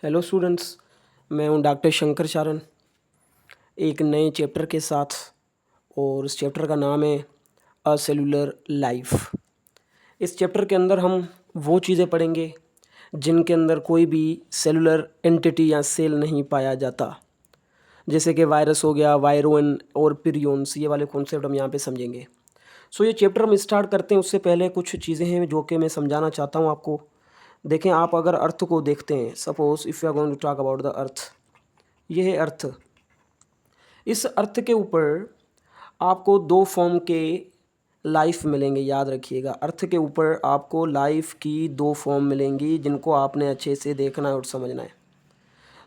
Hello students, मैं हूं doctor Shankar चारण एक नए चैप्टर के साथ। और इस चैप्टर का नाम है अ सेलुलर लाइफ। इस चैप्टर के अंदर हम वो चीज़ें पढ़ेंगे जिनके अंदर कोई भी सेलुलर एंटिटी या सेल नहीं पाया जाता, जैसे कि वायरस हो गया, वायरोन और पिरियंस। ये वाले कॉन्सेप्ट हम यहाँ पे समझेंगे। सो ये चैप्टर हम स्टार्ट करते हैं उससे पहले कुछ चीज़ें हैं जो कि मैं समझाना चाहता हूँ आपको। देखें, आप अगर अर्थ को देखते हैं, suppose if you are going to talk about the earth, ये है अर्थ। इस अर्थ के ऊपर आपको दो फॉर्म के लाइफ मिलेंगे, याद रखिएगा। अर्थ के ऊपर आपको लाइफ की दो फॉर्म मिलेंगी जिनको आपने अच्छे से देखना है और समझना है।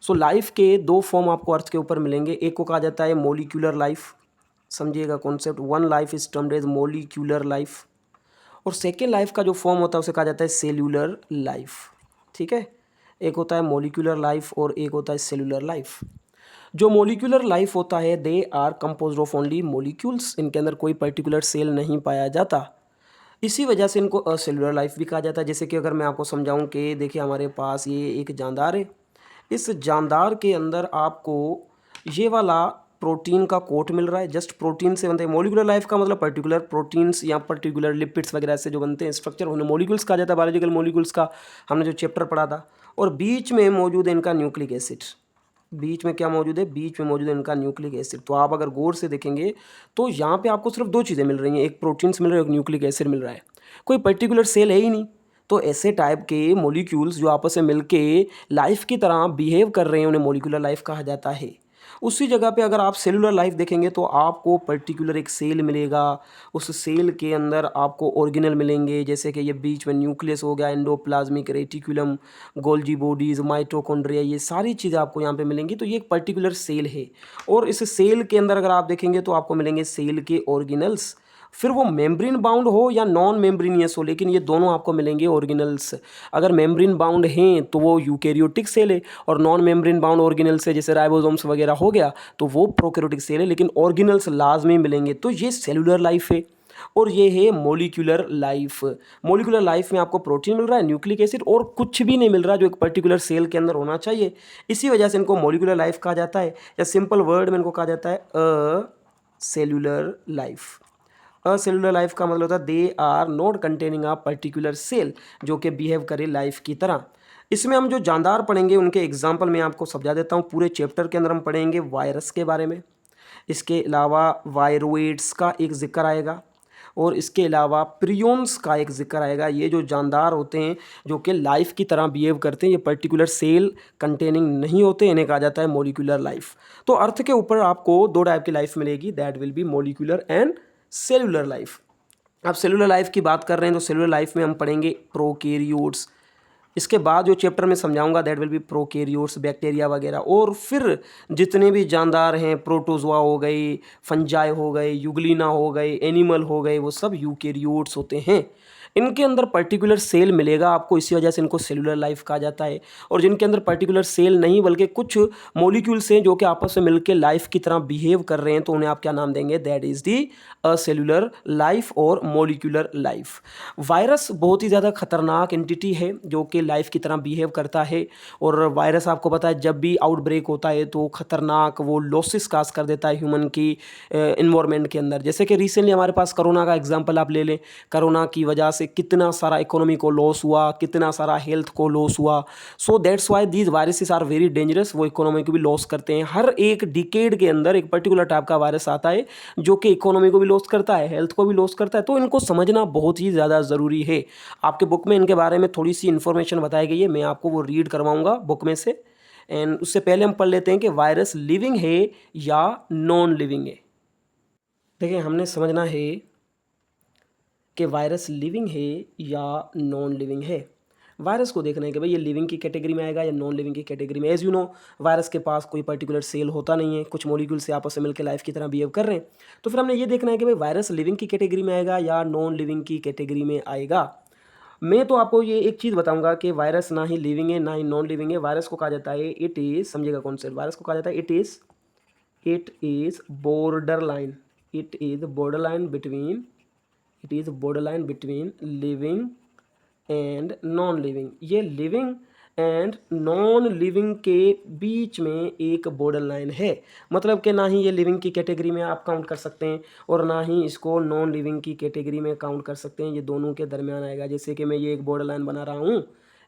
सो लाइफ के दो फॉर्म आपको अर्थ के ऊपर मिलेंगे। एक को कहा जाता है मोलिक्यूलर लाइफ, समझिएगा concept. One life is termed as molecular life. और सेकेंड लाइफ का जो फॉर्म होता है उसे कहा जाता है सेल्यूलर लाइफ। ठीक है, एक होता है मोलिक्यूलर लाइफ और एक होता है सेल्यूलर लाइफ। जो मोलिकुलर लाइफ होता है, they are composed of only molecules. इनके अंदर कोई पर्टिकुलर सेल नहीं पाया जाता, इसी वजह से इनको असेलुलर लाइफ भी कहा जाता है। जैसे कि अगर मैं आपको समझाऊं कि देखिए, हमारे पास ये एक जानदार है। इस जानदार के अंदर आपको ये वाला प्रोटीन का कोट मिल रहा है। जस्ट प्रोटीन से बनते हैं। मोलिकुलर लाइफ का मतलब पर्टिकुलर प्रोटीन्स या पर्टिकुलर लिपिड्स वगैरह से जो बनते हैं स्ट्रक्चर, उन्हें मोलिक्यूल्स कहा जाता है। बायोलॉजिकल मोलिक्यूल्स का हमने जो चैप्टर पढ़ा था। और बीच में मौजूद है इनका न्यूक्लिक एसिड। बीच में क्या मौजूद है? बीच में मौजूद है इनका न्यूक्लिक एसिड। तो आप अगर गौर से देखेंगे तो यहाँ पे आपको सिर्फ दो चीज़ें मिल रही हैं, एक प्रोटीन्स मिल रहे हैं, एक न्यूक्लिक एसिड मिल रहा है। कोई पर्टिकुलर सेल है ही नहीं। तो ऐसे टाइप के मॉलिक्यूल्स जो आपस में मिलके लाइफ की तरह बिहेव कर रहे हैं, उन्हें मॉलिक्यूलर लाइफ कहा जाता है। उसी जगह पे अगर आप सेलुलर लाइफ देखेंगे तो आपको पर्टिकुलर एक सेल मिलेगा। उस सेल के अंदर आपको ऑर्गेनल मिलेंगे, जैसे कि ये बीच में न्यूक्लियस हो गया, endoplasmic reticulum, Golgi bodies, mitochondria, ये सारी चीज़ें आपको यहाँ पे मिलेंगी। तो ये एक पर्टिकुलर सेल है। और इस सेल के अंदर अगर आप देखेंगे तो आपको मिलेंगे सेल के ऑर्गेनल्स। फिर वो मेम्ब्रेन बाउंड हो या नॉन मेम्ब्रेनियस हो, लेकिन ये दोनों आपको मिलेंगे ऑर्गेनल्स। अगर मेम्ब्रेन बाउंड हैं तो वो यूकेरियोटिक सेल है, और नॉन मेम्ब्रेन बाउंड ऑर्गेनल्स है जैसे राइबोसोम्स वगैरह हो गया तो वो प्रोकैरियोटिक सेल है, लेकिन ऑर्गेनल्स लाजमी मिलेंगे। तो ये सेलुलर लाइफ है। और ये है मोलिकुलर लाइफ। मोलिकुलर लाइफ में आपको प्रोटीन मिल रहा है, न्यूक्लिक एसिड, और कुछ भी नहीं मिल रहा जो एक पर्टिकुलर सेल के अंदर होना चाहिए। इसी वजह से इनको मोलिकुलर लाइफ कहा जाता है, या सिंपल वर्ड में इनको कहा जाता है acellular life. Acellular life का मतलब होता है they are not containing a particular cell, जो कि बिहेव करे लाइफ की तरह। इसमें हम जो जानदार पढ़ेंगे उनके एग्जाम्पल मैं आपको समझा देता हूँ। पूरे चैप्टर के अंदर हम पढ़ेंगे वायरस के बारे में, इसके अलावा वायरोइड्स का एक जिक्र आएगा, और इसके अलावा प्रियोन्स का एक जिक्र आएगा। ये जो जानदार होते हैं जो कि लाइफ की तरह बिहेव करते हैं, ये पर्टिकुलर सेल कंटेनिंग नहीं होते, इन्हें कहा जाता है मोलिकुलर लाइफ। तो अर्थ के ऊपर आपको दो टाइप की लाइफ मिलेगी, that will be molecular and cellular life. अब सेलुलर लाइफ की बात कर रहे हैं तो सेलुलर लाइफ में हम पढ़ेंगे प्रोकैरियोट्स। इसके बाद जो चैप्टर में समझाऊंगा that will be prokaryotes, bacteria वगैरह। और फिर जितने भी जानदार हैं, प्रोटोजोआ हो गई, फंजाई हो गए, युगलिना हो गए, एनिमल हो गए, वो सब यूकेरियोट्स होते हैं। इनके अंदर पर्टिकुलर सेल मिलेगा आपको, इसी वजह से इनको सेलुलर लाइफ कहा जाता है। और जिनके अंदर पर्टिकुलर सेल नहीं बल्कि कुछ मॉलिक्यूल्स हैं जो कि आपस में मिलकर लाइफ की तरह बिहेव कर रहे हैं, तो उन्हें आप क्या नाम देंगे? दैट इज दी असेलुलर लाइफ और मॉलिक्यूलर लाइफ। वायरस बहुत ही ज़्यादा खतरनाक एंटिटी है जो कि लाइफ की तरह बिहेव करता है। और वायरस आपको पता है जब भी आउटब्रेक होता है तो खतरनाक वो लॉसेस काज कर देता है ह्यूमन की इन्वायरमेंट के अंदर। जैसे कि रिसेंटली हमारे पास कोरोना का एग्जांपल आप ले लें। कोरोना की वजह से कितना सारा इकोनॉमी को लॉस हुआ, कितना सारा हेल्थ को लॉस हुआ। So that's why these viruses are very dangerous. वो इकोनॉमी को भी लॉस करते हैं। हर एक डिकेड के अंदर एक पर्टिकुलर टाइप का वायरस आता है जो कि इकोनॉमी को भी लॉस करता है, हेल्थ को भी लॉस करता है। तो इनको समझना बहुत ही ज़्यादा ज़रूरी है। आपके बुक में इनके बारे में थोड़ी सी इन्फॉर्मेशन बताई गई है, मैं आपको वो रीड करवाऊंगा बुक में से। एंड उससे पहले हम पढ़ लेते हैं कि वायरस लिविंग है या नॉन लिविंग है। देखिए, हमने समझना है कि वायरस लिविंग है या नॉन लिविंग है। वायरस को देखना है कि भाई ये लिविंग की कैटेगरी में आएगा या नॉन लिविंग की कैटेगरी में। एज यू नो, वायरस के पास कोई पर्टिकुलर सेल होता नहीं है, कुछ मॉलिक्यूल से आपस में मिलकर लाइफ की तरह बिहेव कर रहे हैं। तो फिर हमने ये देखना है कि भाई वायरस लिविंग की कैटेगरी में आएगा या नॉन लिविंग की कैटेगरी में आएगा। मैं तो आपको ये एक चीज़ बताऊंगा कि वायरस ना ही लिविंग है ना ही नॉन लिविंग है। वायरस को कहा जाता है इट इज़, समझिएगा कॉन्सेप्ट, वायरस को कहा जाता है it is border line. It is border line between, it is border line between living and non living. ये लिविंग एंड नॉन लिविंग के बीच में एक बॉर्डर लाइन है। मतलब कि ना ही ये लिविंग की कैटेगरी में आप काउंट कर सकते हैं और ना ही इसको नॉन लिविंग की कैटेगरी में काउंट कर सकते हैं, ये दोनों के दरमियान आएगा। जैसे कि मैं ये एक बॉर्डर लाइन बना रहा हूँ,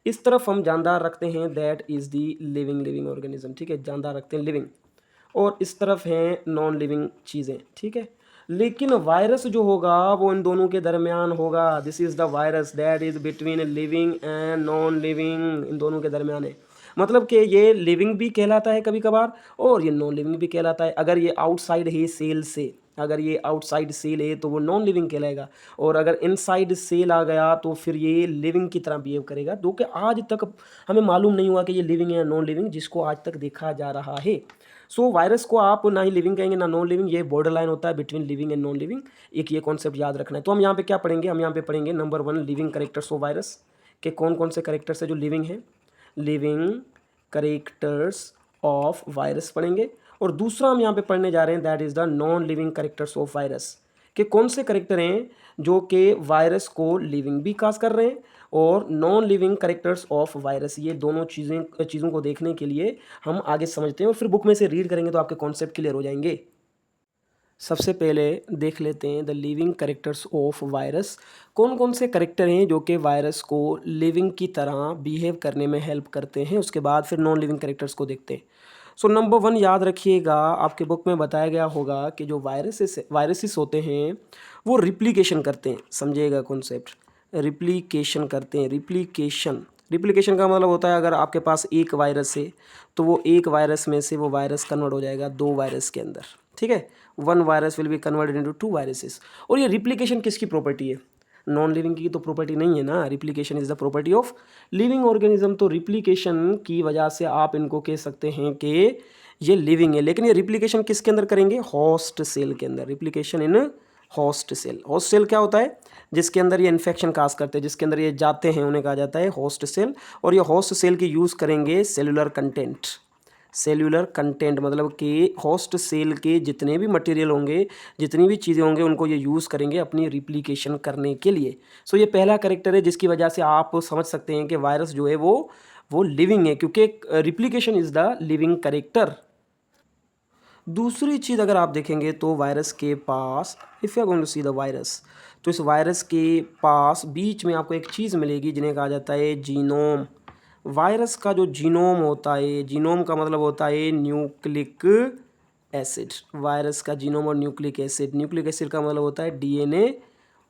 इस तरफ हम जानदार रखते हैं that is the living organism, ठीक है, जानदार रखते हैं लिविंग, और इस तरफ हैं नॉन लिविंग चीज़ें, ठीक है। लेकिन वायरस जो होगा वो इन दोनों के दरमियान होगा। This is the virus that is between living and non living, इन दोनों के दरमियान है। मतलब कि ये लिविंग भी कहलाता है कभी कभार और ये नॉन लिविंग भी कहलाता है। अगर ये आउटसाइड है सेल से, अगर ये आउटसाइड सेल है तो वो नॉन लिविंग कहलाएगा, और अगर इनसाइड सेल आ गया तो फिर ये लिविंग की तरह बिहेव करेगा। जो कि आज तक हमें मालूम नहीं हुआ कि ये लिविंग है या नॉन लिविंग, जिसको आज तक देखा जा रहा है। सो वायरस को आप ना ही लिविंग कहेंगे ना नॉन लिविंग, ये बॉर्डर लाइन होता है between living and non living. एक ये कॉन्सेप्ट याद रखना है। तो हम यहाँ पे क्या पढ़ेंगे, हम यहाँ पे पढ़ेंगे number 1 living characters of virus के कौन कौन से करेक्टर्स है जो लिविंग है, लिविंग करेक्टर्स ऑफ वायरस पढ़ेंगे। और दूसरा हम यहाँ पे पढ़ने जा रहे हैं that is the non living characters of virus के कौन से करेक्टर हैं जो कि वायरस को लिविंग भी काज कर रहे हैं और non living characters of virus. ये दोनों चीज़ों को देखने के लिए हम आगे समझते हैं और फिर बुक में से रीड करेंगे तो आपके कॉन्सेप्ट क्लियर हो जाएंगे। सबसे पहले देख लेते हैं the living characters of virus. कौन कौन से करेक्टर हैं जो कि वायरस को लिविंग की तरह बिहेव करने में हेल्प करते हैं, उसके बाद फिर नॉन लिविंग करेक्टर्स को देखते हैं। सो नंबर 1 याद रखिएगा, आपके बुक में बताया गया होगा कि जो वायरसेस होते हैं वो रिप्लिकेशन करते हैं। समझिएगा कॉन्सेप्ट, रिप्लिकेशन करते हैं। रिप्लिकेशन का मतलब होता है अगर आपके पास एक वायरस है तो वो एक वायरस में से वो वायरस कन्वर्ट हो जाएगा 2 वायरस के अंदर, ठीक है। 1 virus will be converted into 2 viruses. और ये रिप्लिकेशन किसकी प्रॉपर्टी है, नॉन लिविंग की तो प्रॉपर्टी नहीं है ना। Replication is the property of living organism. तो रिप्लिकेशन की वजह से आप इनको कह सकते हैं कि ये लिविंग है। लेकिन ये रिप्लिकेशन किसके अंदर करेंगे, होस्ट सेल के अंदर। Replication in host cell. Host cell क्या होता है, जिसके अंदर ये इन्फेक्शन काज करते हैं, जिसके अंदर ये जाते हैं, उन्हें कहा जाता है होस्ट सेल। और ये होस्ट सेल की यूज़ करेंगे सेलुलर कंटेंट। सेल्यूलर कंटेंट मतलब कि होस्ट सेल के जितने भी मटेरियल होंगे, जितनी भी चीज़ें होंगे, उनको ये यूज़ करेंगे अपनी रिप्लिकेशन करने के लिए। सो ये पहला करेक्टर है जिसकी वजह से आप समझ सकते हैं कि वायरस जो है वो लिविंग है, क्योंकि replication is the living character. दूसरी चीज़ अगर आप देखेंगे तो वायरस के पास, if you are going to see the virus, तो इस वायरस के पास बीच में आपको एक चीज़ मिलेगी जिन्हें कहा जाता है जीनोम। वायरस का जो जीनोम होता है, जीनोम का मतलब होता है न्यूक्लिक एसिड। वायरस का जीनोम और न्यूक्लिक एसिड, न्यूक्लिक एसिड का मतलब होता है डीएनए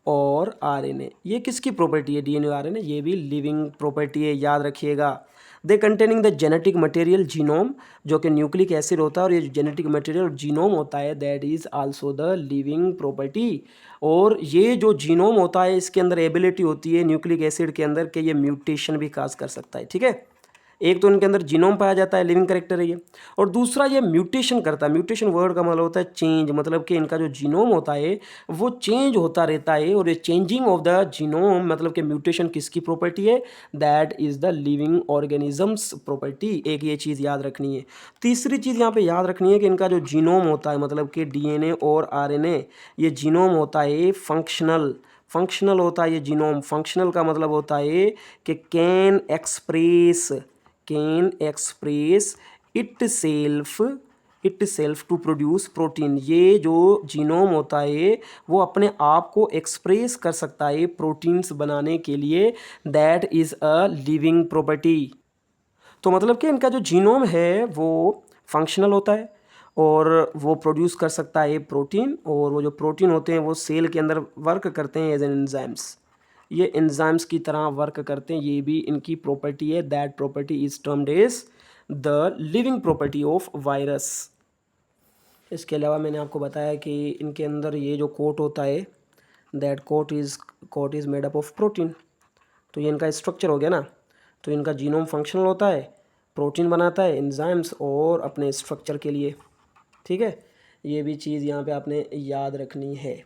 और आरएनए। ये किसकी प्रॉपर्टी है, डीएनए और आरएनए, ये भी लिविंग प्रॉपर्टी है, याद रखिएगा। They containing the genetic material genome, जो कि न्यूक्लिक एसिड होता है, और ये जेनेटिक मटेरियल जीनोम होता है that is also the living property. और ये जो जीनोम होता है इसके अंदर एबिलिटी होती है न्यूक्लिक एसिड के अंदर कि ये म्यूटेशन भी काज कर सकता है, ठीक है। एक तो इनके अंदर जीनोम पाया जाता है, लिविंग करेक्टर है ये, और दूसरा ये म्यूटेशन करता है। म्यूटेशन वर्ड का मतलब होता है चेंज, मतलब कि इनका जो जीनोम होता है वो चेंज होता रहता है। और ये चेंजिंग ऑफ द जीनोम मतलब कि म्यूटेशन किसकी प्रॉपर्टी है, that is the living organisms property. एक ये चीज़ याद रखनी है। तीसरी चीज़ यहाँ पे याद रखनी है कि इनका जो जीनोम होता है मतलब कि डीएनए और आरएनए, ये जीनोम होता है फंक्शनल होता है। ये जीनोम फंक्शनल का मतलब होता है कि can express itself to produce protein. ये जो जीनोम होता है वो अपने आप को एक्सप्रेस कर सकता है प्रोटीन्स बनाने के लिए, that is a living property. तो मतलब कि इनका जो जीनोम है वो फंक्शनल होता है और वो प्रोड्यूस कर सकता है प्रोटीन, और वो जो प्रोटीन होते हैं वो सेल के अंदर वर्क करते हैं एज एन एंजाइम्स। ये एंजाइम्स की तरह वर्क करते हैं, ये भी इनकी प्रॉपर्टी है। That property is termed as the living property of virus. इसके अलावा मैंने आपको बताया कि इनके अंदर ये जो कोट होता है that coat is made up of protein. तो ये इनका स्ट्रक्चर हो गया ना। तो इनका जीनोम फंक्शनल होता है, प्रोटीन बनाता है एंजाइम्स और अपने स्ट्रक्चर के लिए, ठीक है। ये भी चीज़ यहाँ पे आपने याद रखनी है।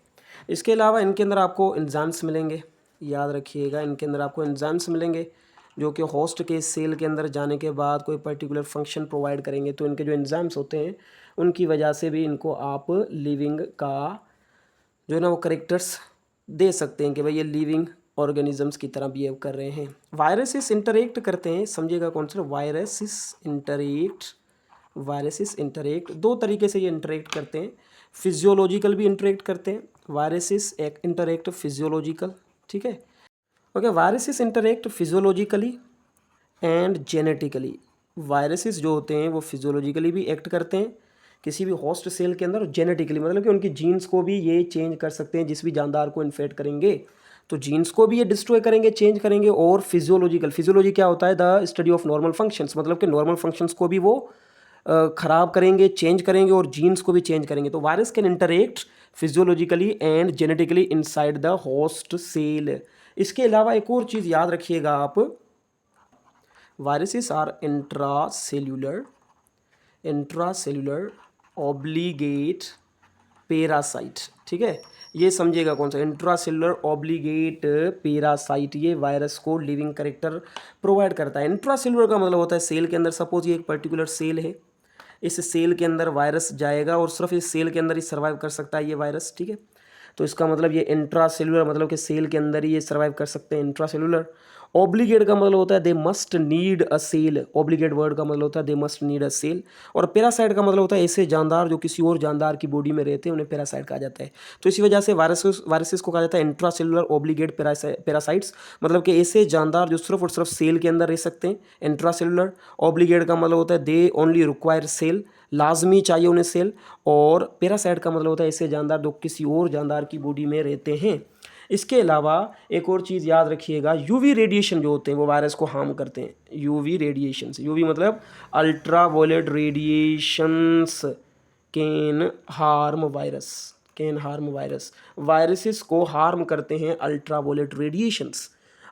इसके अलावा इनके अंदर आपको एंजाइम्स मिलेंगे, याद रखिएगा। इनके अंदर आपको एंजाइम्स मिलेंगे जो कि होस्ट के सेल के अंदर जाने के बाद कोई पर्टिकुलर फंक्शन प्रोवाइड करेंगे। तो इनके जो एंजाइम्स होते हैं उनकी वजह से भी इनको आप लिविंग का जो है ना वो करेक्टर्स दे सकते हैं कि भाई ये लिविंग ऑर्गेनिजम्स की तरह बिहेव कर रहे हैं। वायरसेस इंटरेक्ट करते हैं, समझिएगा कॉन्सेप्ट, वायरसेस इंटरेक्ट दो तरीके से ये इंटरेक्ट करते हैं। फिजियोलॉजिकल भी इंटरेक्ट करते हैं, वायरसेस एक इंटरेक्ट फिजियोलॉजिकल, ठीक है। Okay, viruses interact physiologically and genetically. Viruses जो होते हैं वो फिजियोलॉजिकली भी एक्ट करते हैं किसी भी होस्ट सेल के अंदर, जेनेटिकली मतलब कि उनकी जीन्स को भी ये चेंज कर सकते हैं। जिस भी जानदार को इन्फेक्ट करेंगे तो जीन्स को भी ये डिस्ट्रॉय करेंगे, चेंज करेंगे। और फिजियोलॉजी क्या होता है, the study of normal functions, मतलब कि नॉर्मल फंक्शंस को भी वो ख़राब करेंगे, चेंज करेंगे और जीन्स को भी चेंज करेंगे। तो virus can interact physiologically and genetically inside the host cell. इसके अलावा एक और चीज़ याद रखिएगा आप, viruses are intracellular obligate parasite, ठीक है। ये समझिएगा कौन सा, इंट्रासेल्यूलर ऑब्लिगेट पैरासाइट, ये वायरस को लिविंग कैरेक्टर प्रोवाइड करता है। इंट्रासेल्यूलर का मतलब होता है सेल के अंदर, सपोज ये एक पर्टिकुलर सेल है, इस सेल के अंदर वायरस जाएगा और सिर्फ इस सेल के अंदर ही सर्वाइव कर सकता है ये वायरस, ठीक है। तो इसका मतलब ये इंट्रासेल्यूलर मतलब कि सेल के अंदर ही ये सर्वाइव कर सकते हैं, इंट्रासेल्यूलर। ऑब्लिगेट का मतलब होता है they must need a cell, obligate word का मतलब होता है they must need a cell. और पैरासाइट का मतलब होता है ऐसे जानदार जो किसी और जानदार की बॉडी में रहते हैं उन्हें पैरासाइट कहा जाता है। तो इसी वजह से वायरसेस को कहा जाता है इंट्रासेल्यूलर ऑब्लिगेट पैरासाइट्स, मतलब कि ऐसे जानदार जो सिर्फ और सिर्फ सेल के अंदर रह सकते हैं, इंट्रासेल्यूलर। ऑब्लिगेट का मतलब होता है दे ओनली रिक्वायर सेल, लाजमी चाहिए उन्हें सेल। और पैरासाइट का मतलब होता है ऐसे जानदार जो किसी और जानदार की बॉडी में रहते हैं। इसके अलावा एक और चीज़ याद रखिएगा, यूवी रेडिएशन जो होते हैं वो वायरस को हार्म करते हैं। यूवी रेडिएशन, यूवी मतलब ultraviolet radiations can harm virus. Viruses को हार्म करते हैं अल्ट्रा वायलेट रेडिएशंस।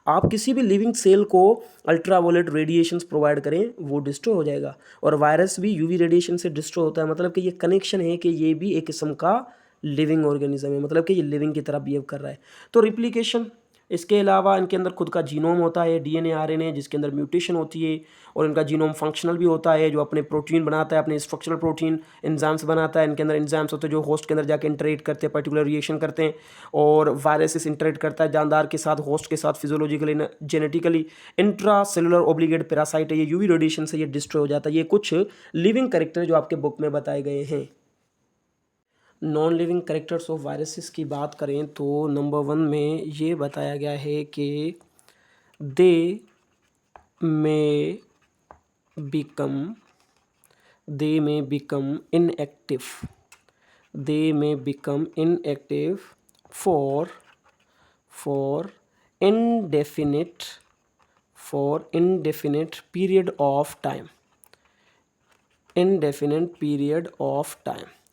आप किसी भी लिविंग सेल को अल्ट्रा वायलेट रेडिएशंस प्रोवाइड करें वो डिस्ट्रॉय हो जाएगा, और वायरस भी यूवी रेडिएशन से डिस्ट्रॉय होता है। मतलब कि ये कनेक्शन है कि ये भी एक किस्म का लिविंग ऑर्गेनिज्म है, मतलब कि ये लिविंग की तरह बिहेव कर रहा है। तो रिप्लिकेशन, इसके अलावा इनके अंदर खुद का जीनोम होता है, डीएनए आरएनए, जिसके अंदर म्यूटेशन होती है। और इनका जीनोम फंक्शनल भी होता है, जो अपने प्रोटीन बनाता है, अपने स्ट्रक्चरल प्रोटीन, एंजाइम्स बनाता है। इनके अंदर एंजाइम्स होते हैं जो होस्ट के अंदर जाके इंटरेक्ट करते हैं, पर्टिकुलर रिएक्शन करते हैं। और वायरसेस इंटरेक्ट करता है जानदार के साथ, होस्ट के साथ, physiologically, genetically. Intra cellular obligate parasite है, ये यूवी रेडिएशन से ये डिस्ट्रॉय हो जाता है। ये कुछ लिविंग कैरेक्टर जो आपके बुक में बताए गए हैं। Non living characters of viruses की बात करें तो नंबर 1 में ये बताया गया है कि दे में become inactive for indefinite period of time।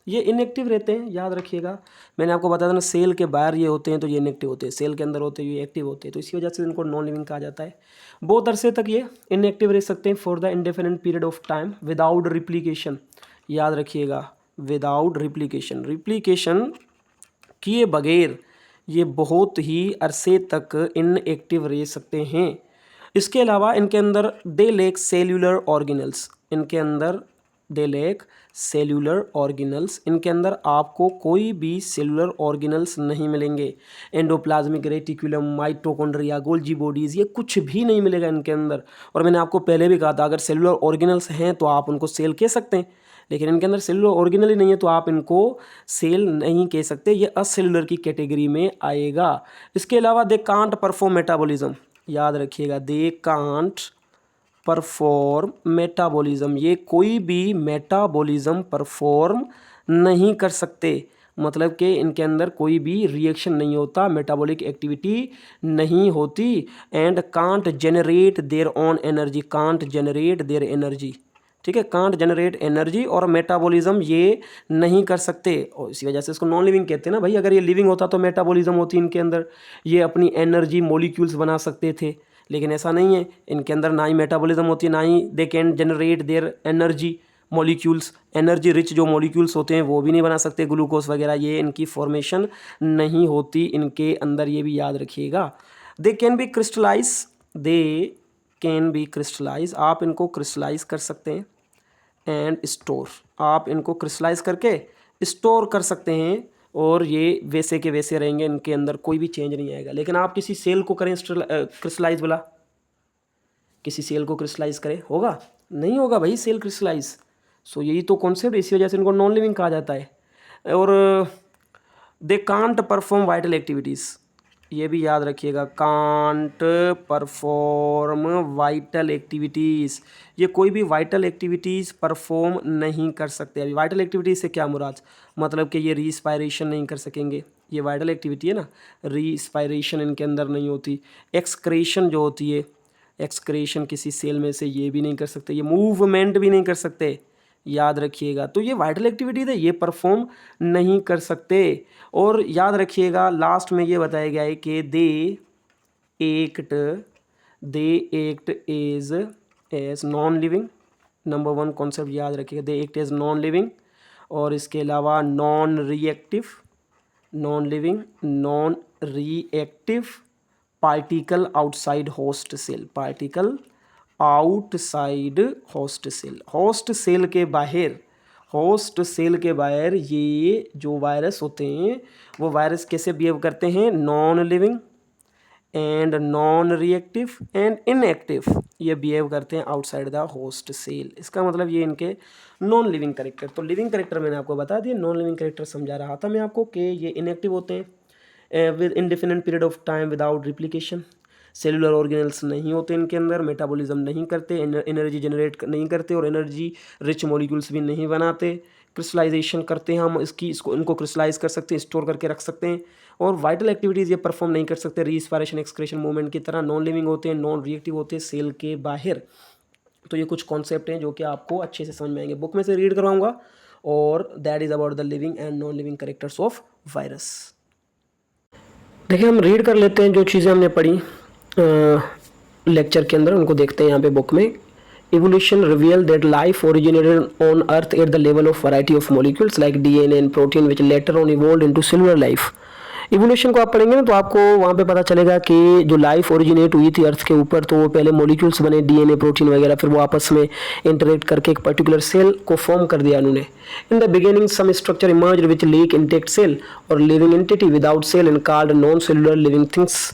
ये इनएक्टिव रहते हैं, याद रखिएगा। मैंने आपको बताया था ना, सेल के बाहर ये होते हैं तो ये इनएक्टिव होते हैं, सेल के अंदर होते हैं ये एक्टिव होते हैं। तो इसी वजह से इनको नॉन लिविंग कहा जाता है। बहुत अरसे तक ये इनएक्टिव रह सकते हैं for the indefinite period of time without replication. याद रखिएगा, विदाउट रिप्लिकेशन किए बगैर ये बहुत ही अरसे तक इनएक्टिव रह सकते हैं। इसके अलावा इनके अंदर दे लेक सेल्यूलर ऑर्गेनल्स, इनके अंदर आपको कोई भी सेलुलर ऑर्गेनल्स नहीं मिलेंगे। Endoplasmic reticulum, mitochondria, Golgi bodies, ये कुछ भी नहीं मिलेगा इनके अंदर। और मैंने आपको पहले भी कहा था, अगर सेलुलर ऑर्गेनल्स हैं तो आप उनको सेल कह सकते हैं, लेकिन इनके अंदर सेलुलर ऑर्गेनल ही नहीं है तो आप इनको सेल नहीं कह सकते, ये असेलुलर की कैटेगरी में आएगा। इसके अलावा दे कांट परफॉर्म मेटाबॉलिज्म, याद रखिएगा, दे कांट परफॉर्म मेटाबॉलिज्म, ये कोई भी मेटाबॉलिज्म परफॉर्म नहीं कर सकते। मतलब कि इनके अंदर कोई भी रिएक्शन नहीं होता, मेटाबॉलिक एक्टिविटी नहीं होती। And can't generate their own energy, ठीक है, कांट जनरेट एनर्जी और मेटाबॉलिज्म ये नहीं कर सकते। और इसी वजह से इसको नॉन लिविंग कहते हैं ना भाई। अगर ये लिविंग होता तो मेटाबॉलिज्म होती इनके अंदर, ये अपनी एनर्जी मॉलिक्यूल्स बना सकते थे, लेकिन ऐसा नहीं है। इनके अंदर ना ही मेटाबॉलिज्म होती है, ना ही they can generate their energy molecules. Energy rich जो मॉलिक्यूल्स होते हैं वो भी नहीं बना सकते, ग्लूकोज वगैरह, ये इनकी फॉर्मेशन नहीं होती इनके अंदर, ये भी याद रखिएगा। दे कैन बी क्रिस्टलाइज, आप इनको क्रिस्टलाइज कर सकते हैं। एंड स्टोर, आप इनको क्रिस्टलाइज करके स्टोर कर सकते हैं और ये वैसे के वैसे रहेंगे, इनके अंदर कोई भी चेंज नहीं आएगा। लेकिन आप किसी सेल को करें क्रिस्टलाइज, बोला किसी सेल को क्रिस्टलाइज करें, होगा नहीं होगा भाई सेल क्रिस्टलाइज। सो यही तो कॉन्सेप्ट, इसी वजह से इनको नॉन लिविंग कहा जाता है। और दे कांट परफॉर्म वाइटल एक्टिविटीज़, ये भी याद रखिएगा, कांट परफॉर्म वाइटल एक्टिविटीज़, ये कोई भी वाइटल एक्टिविटीज़ परफॉर्म नहीं कर सकते। अभी वाइटल एक्टिविटीज़ से क्या मुराद, मतलब कि ये रीस्पायरेशन नहीं कर सकेंगे, ये वाइटल एक्टिविटी है ना, रीस्पायरेशन इनके अंदर नहीं होती। एक्सक्रेशन जो होती है, एक्सक्रेशन किसी सेल में से ये भी नहीं कर सकते, ये मूवमेंट भी नहीं कर सकते, याद रखिएगा। तो ये वाइटल एक्टिविटीज है, ये परफॉर्म नहीं कर सकते। और याद रखिएगा लास्ट में ये बताया गया है कि they act as non living, number 1 concept याद रखिएगा, they act as non living. और इसके अलावा non reactive, non living, non reactive, particle outside host cell, particle outside host cell, host cell के बाहर, होस्ट सेल के बाहर ये जो वायरस होते हैं वो वायरस कैसे बिहेव करते हैं, non living and non reactive and inactive, ये बिहेव करते हैं आउटसाइड द होस्ट सेल। इसका मतलब ये इनके नॉन लिविंग करेक्टर। तो लिविंग करेक्टर मैंने आपको बता दिया, नॉन लिविंग करेक्टर समझा रहा था मैं आपको कि ये इनएक्टिव होते हैं with indefinite period of time without replication, cellular organelles नहीं होते इनके अंदर, मेटाबॉलिज्म नहीं करते, एनर्जी जनरेट नहीं करते और एनर्जी रिच मॉलिक्यूल्स भी नहीं बनाते। क्रिस्टलाइजेशन करते हैं हम इसको इनको क्रिस्टलाइज कर सकते हैं, स्टोर करके रख सकते हैं। और वाइटल एक्टिविटीज़ ये परफॉर्म नहीं कर सकते, रीस्पायरेशन एक्सक्रेशन मूवमेंट की तरह, नॉन लिविंग होते हैं, नॉन रिएक्टिव होते हैं सेल के बाहर। तो ये कुछ कॉन्सेप्ट हैं जो कि आपको अच्छे से समझ में आएंगे, बुक में से रीड करवाऊंगा। और that is about the living and non living characters of virus. देखिए हम रीड कर लेते हैं जो चीज़ें हमने पढ़ी लेक्चर के अंदर, उनको देखते हैं यहाँ पे बुक में। Evolution revealed that life originated on Earth at the level of variety of molecules like DNA and protein, which later on evolved into cellular life. Evolution को आप पढ़ेंगे ना तो आपको वहाँ पे पता चलेगा कि जो लाइफ ओरिजिनेट हुई थी अर्थ के ऊपर, तो वो पहले मॉलिक्यूल्स बने, डीएनए, प्रोटीन वगैरह, फिर वो आपस में इंटरेक्ट करके एक पर्टिकुलर सेल को फॉर्म कर दिया उन्होंने। In the beginning some structure emerged which lack intact cell और living entity without cell and called non cellular living things.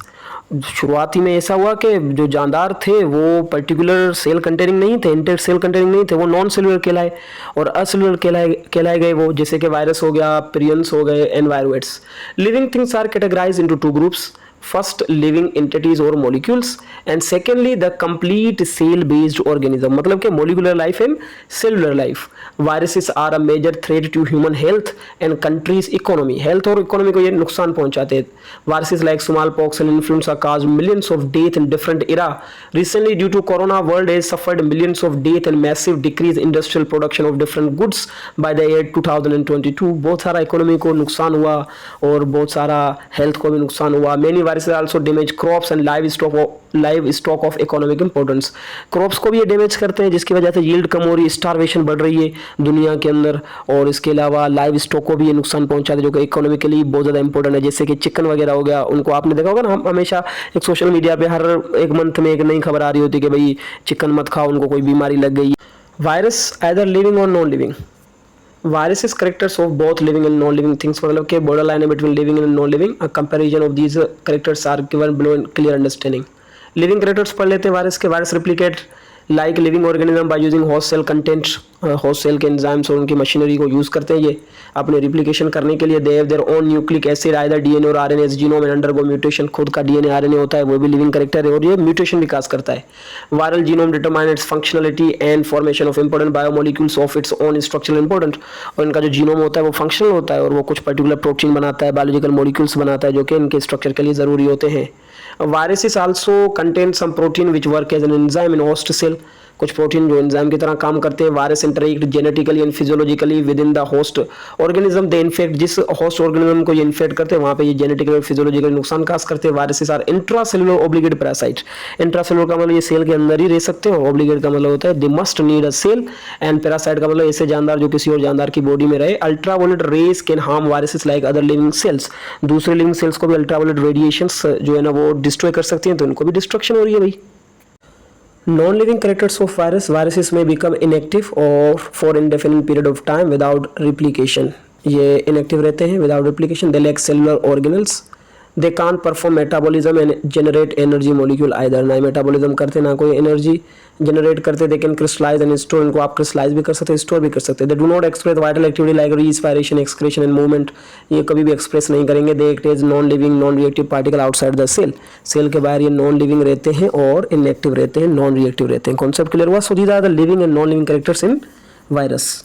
शुरुआती में ऐसा हुआ कि जो जानदार थे वो पर्टिकुलर सेल कंटेनिंग नहीं थे, इंटेक्ट सेल कंटेनिंग नहीं थे, वो नॉन सेलुलर कहलाए और असेलुलर कहलाए गए वो, जैसे कि वायरस हो गया, प्रियंस हो गए, environments. Living things are categorized into 2 groups, first living entities or molecules and secondly the complete cell based organism, मतलब कि molecular life and cellular life. Viruses are a major threat to human health and countries economy, health और economy को ये नुकसान पहुंचाते हैं। Viruses like smallpox and influenza cause millions of death in different era. Recently due to corona world has suffered millions of death and massive decrease industrial production of different goods by the year 2022. बहुत सारा economy को नुकसान हुआ और बहुत सारा health को भी नुकसान हुआ। Many viruses also damage crops and livestock of economic importance. Crops को भी ये डैमेज करते हैं जिसकी वजह से यील्ड कम हो रही है, स्टारवेशन बढ़ रही है दुनिया के अंदर, और इसके अलावा लाइव स्टॉक को भी ये नुकसान पहुंचाते हैं जो कि इकोनॉमिकली बहुत ज़्यादा इंपॉर्टेंट है, जैसे कि चिकन वगैरह हो गया। उनको आपने देखा होगा ना, हम हमेशा एक सोशल मीडिया पे हर एक मंथ में एक नई खबर आ रही होती है कि भाई चिकन मत खाओ, उनको कोई बीमारी लग गई। वायरस आइदर लिविंग और non living, viruses characters of both living and non-living things, मतलब कि border line between living and non-living. A comparison of these characters are given below in clear understanding. living characters पढ़ लेते हैं virus के। Virus replicate like living organism by using host cell content, host cell के enzymes और उनकी machinery को use करते हैं ये अपने रिप्लिकेशन करने के लिए। they have their own nucleic acid, either DNA और RNA genome and undergo mutation, खुद का DNA RNA होता है, वो भी लिविंग करेक्टर है और ये म्यूटेशन विकास करता है। Viral genome determine its functionality and formation of important biomolecules of its own structural important, और इनका जो जीनोम होता है वो फंक्शनल होता है और वो कुछ पर्टिकुलर प्रोटीन बनाता है, बायोलॉजिकल मॉलिक्यूल्स बनाता है जो कि इनके स्ट्रक्चर के लिए ज़रूरी होते हैं। Viruses also contain some protein which work as an enzyme in host cell, कुछ प्रोटीन जो एंजाइम की तरह काम करते हैं। Virus interact genetically and physiologically within the host organism, they infect, जिस होस्ट ऑर्गेनिज्म को ये इन्फेक्ट करते हैं वहाँ पे ये जेनेटिकली और फिजियोलॉजिकली नुकसान काज करते हैं। Viruses are intracellular obligate parasite, intracellular का मतलब ये सेल के अंदर ही रह सकते हैं, ऑब्लिगेट का मतलब होता है they must need a cell, and parasite का मतलब ऐसे जानदार जो किसी और जानदार की बॉडी में रहे। Ultraviolet rays can harm viruses like other living cells, दूसरे लिविंग सेल्स को भी अल्ट्रावायलेट रेडिएशंस जो है ना वो डिस्ट्रॉय कर सकती हैं, तो इनको भी डिस्ट्रक्शन हो रही है भाई। Non-living characters of viruses may become inactive or for indefinite period of time without replication. ये इनएक्टिव रहते हैं without replication, they lack cellular organelles, they can't perform metabolism and generate energy molecule either, ना metabolism करते ना कोई energy generate करते, they can crystallize and store, इनको आप क्रिस्टलाइज भी कर सकते स्टोर भी कर सकते, they do not express vital activity like respiration excretion and movement, ये कभी भी एक्सप्रेस नहीं करेंगे, they act as non living non reactive particle outside the cell, cell के बाहर ये नॉन लिविंग रहते हैं और इनएक्टिव रहते हैं, नॉन रिएक्टिव रहते हैं। कॉन्सेप्ट क्लियर हुआ? So these are the living and non living characters in virus.